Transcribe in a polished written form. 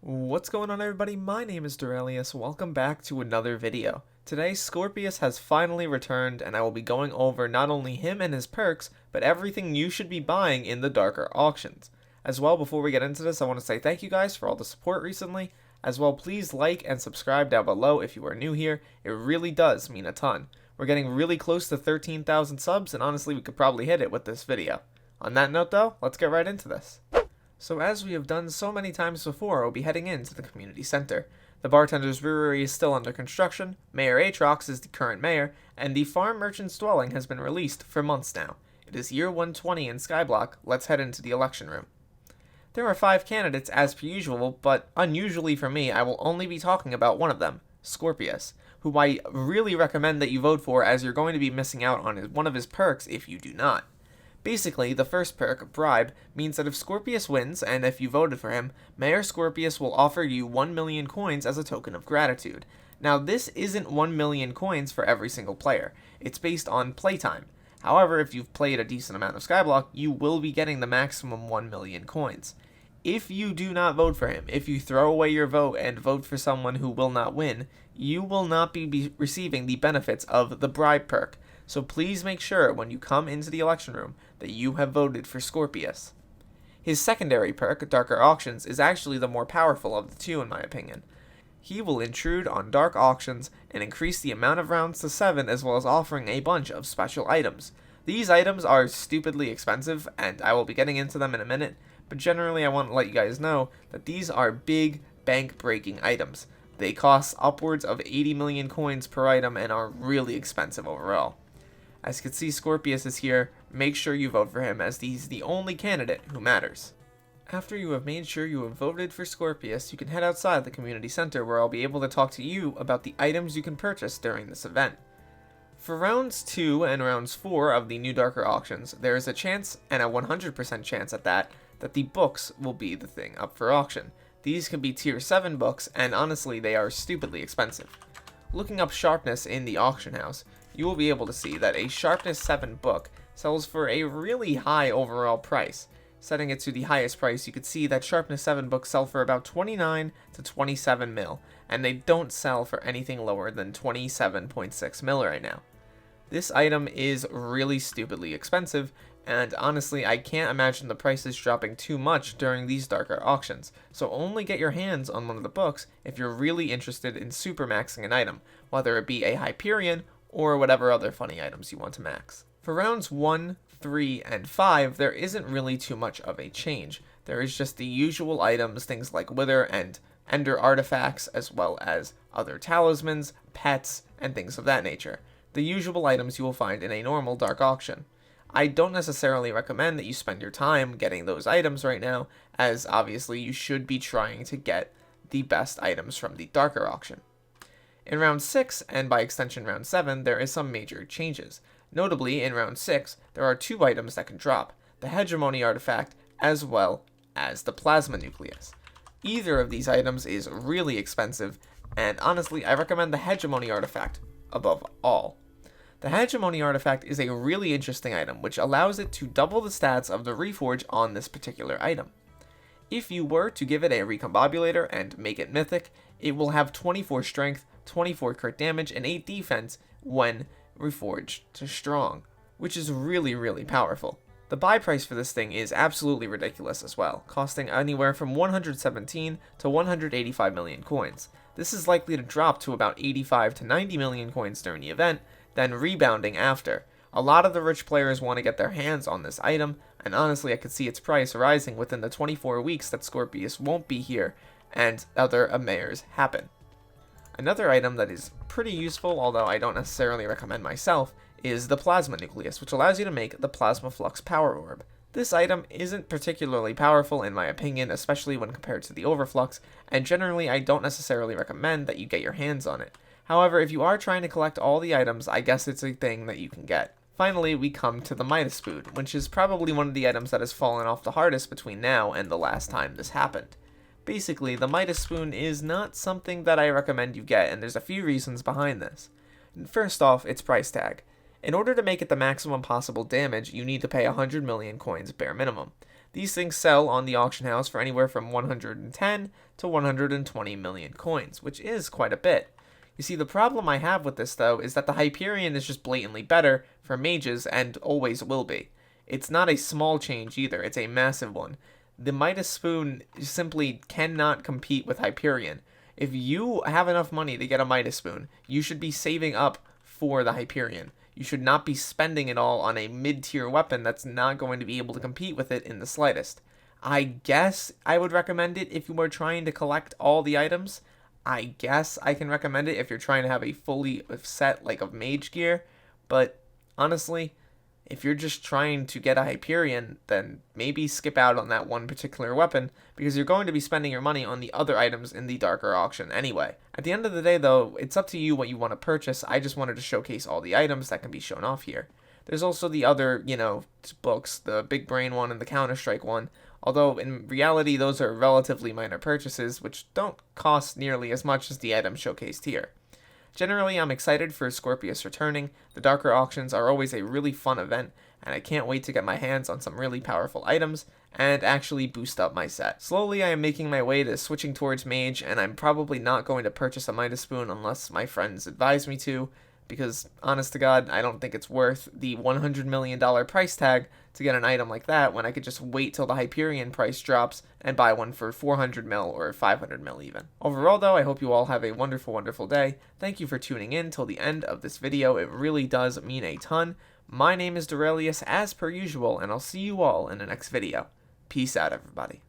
What's going on, everybody? My name is Derailious. Welcome back to another video. Today, Scorpius has finally returned, and I will be going over not only him and his perks, but everything you should be buying in the darker auctions. As well, before we get into this, I want to say thank you guys for all the support recently. As well, please like and subscribe down below if you are new here. It really does mean a ton. We're getting really close to 13,000 subs, and honestly, we could probably hit it with this video. On that note, though, let's get right into this. So as we have done so many times before, we'll be heading into the community center. The Bartender's Brewery is still under construction, Mayor Aatrox is the current mayor, and the Farm Merchant's Dwelling has been released for months now. It is year 120 in Skyblock. Let's head into the election room. There are 5 candidates as per usual, but unusually for me, I will only be talking about one of them, Scorpius, who I really recommend that you vote for, as you're going to be missing out on one of his perks if you do not. Basically, the first perk, Bribe, means that if Scorpius wins, and if you voted for him, Mayor Scorpius will offer you 1 million coins as a token of gratitude. Now, this isn't 1 million coins for every single player. It's based on playtime. However, if you've played a decent amount of Skyblock, you will be getting the maximum 1 million coins. If you do not vote for him, if you throw away your vote and vote for someone who will not win, you will not be receiving the benefits of the Bribe perk. So please make sure when you come into the election room that you have voted for Scorpius. His secondary perk, Darker Auctions, is actually the more powerful of the two in my opinion. He will intrude on dark auctions and increase the amount of rounds to 7, as well as offering a bunch of special items. These items are stupidly expensive, and I will be getting into them in a minute, but generally I want to let you guys know that these are big, bank-breaking items. They cost upwards of 80 million coins per item and are really expensive overall. As you can see, Scorpius is here. Make sure you vote for him, as he's the only candidate who matters. After you have made sure you have voted for Scorpius, you can head outside the community center, where I'll be able to talk to you about the items you can purchase during this event. For rounds 2 and rounds 4 of the new Darker Auctions, there is a chance, and a 100% chance at that the books will be the thing up for auction. These can be tier 7 books, and honestly they are stupidly expensive. Looking up sharpness in the auction house, you will be able to see that a Sharpness 7 book sells for a really high overall price. Setting it to the highest price, you could see that Sharpness 7 books sell for about 29 to 27 mil, and they don't sell for anything lower than 27.6 mil right now. This item is really stupidly expensive, and honestly I can't imagine the prices dropping too much during these darker auctions, so only get your hands on one of the books if you're really interested in super maxing an item, whether it be a Hyperion or whatever other funny items you want to max. For rounds 1, 3, and 5, there isn't really too much of a change. There is just the usual items, things like Wither and Ender artifacts, as well as other talismans, pets, and things of that nature. The usual items you will find in a normal dark auction. I don't necessarily recommend that you spend your time getting those items right now, as obviously you should be trying to get the best items from the darker auction. In round 6, and by extension round 7, there is some major changes. Notably, in round 6, there are 2 items that can drop, the Hegemony Artifact, as well as the Plasma Nucleus. Either of these items is really expensive, and honestly, I recommend the Hegemony Artifact above all. The Hegemony Artifact is a really interesting item, which allows it to double the stats of the Reforge on this particular item. If you were to give it a Recombobulator and make it mythic, it will have 24 strength, 24 crit damage, and 8 defense when reforged to strong, which is really powerful. The buy price for this thing is absolutely ridiculous as well, costing anywhere from 117 to 185 million coins. This is likely to drop to about 85 to 90 million coins during the event, then rebounding after. A lot of the rich players want to get their hands on this item, and honestly I could see its price rising within the 24 weeks that Scorpius won't be here and other mayors happen. Another item that is pretty useful, although I don't necessarily recommend myself, is the Plasma Nucleus, which allows you to make the Plasma Flux Power Orb. This item isn't particularly powerful in my opinion, especially when compared to the Overflux, and generally I don't necessarily recommend that you get your hands on it. However, if you are trying to collect all the items, I guess it's a thing that you can get. Finally, we come to the Midas Spoon, which is probably one of the items that has fallen off the hardest between now and the last time this happened. Basically, the Midas Spoon is not something that I recommend you get, and there's a few reasons behind this. First off, its price tag. In order to make it the maximum possible damage, you need to pay 100 million coins bare minimum. These things sell on the auction house for anywhere from 110 to 120 million coins, which is quite a bit. You see, the problem I have with this, though, is that the Hyperion is just blatantly better for mages and always will be. It's not a small change either, it's a massive one. The Midas Spoon simply cannot compete with Hyperion. If you have enough money to get a Midas Spoon, you should be saving up for the Hyperion. You should not be spending it all on a mid-tier weapon that's not going to be able to compete with it in the slightest. I guess I would recommend it if you were trying to collect all the items. I guess I can recommend it if you're trying to have a fully set like of mage gear, but honestly, if you're just trying to get a Hyperion, then maybe skip out on that one particular weapon, because you're going to be spending your money on the other items in the darker auction anyway. At the end of the day, though, it's up to you what you want to purchase. I just wanted to showcase all the items that can be shown off here. There's also the other, books, the Big Brain one and the Counter-Strike one, although in reality those are relatively minor purchases, which don't cost nearly as much as the items showcased here. Generally, I'm excited for Scorpius returning. The darker auctions are always a really fun event, and I can't wait to get my hands on some really powerful items and actually boost up my set. Slowly, I am making my way to switching towards mage, and I'm probably not going to purchase a Midas Spoon unless my friends advise me to, because, honest to God, I don't think it's worth the $100 million price tag to get an item like that when I could just wait till the Hyperion price drops and buy one for 400 mil or 500 mil even. Overall, though, I hope you all have a wonderful, wonderful day. Thank you for tuning in till the end of this video. It really does mean a ton. My name is Derailious, as per usual, and I'll see you all in the next video. Peace out, everybody.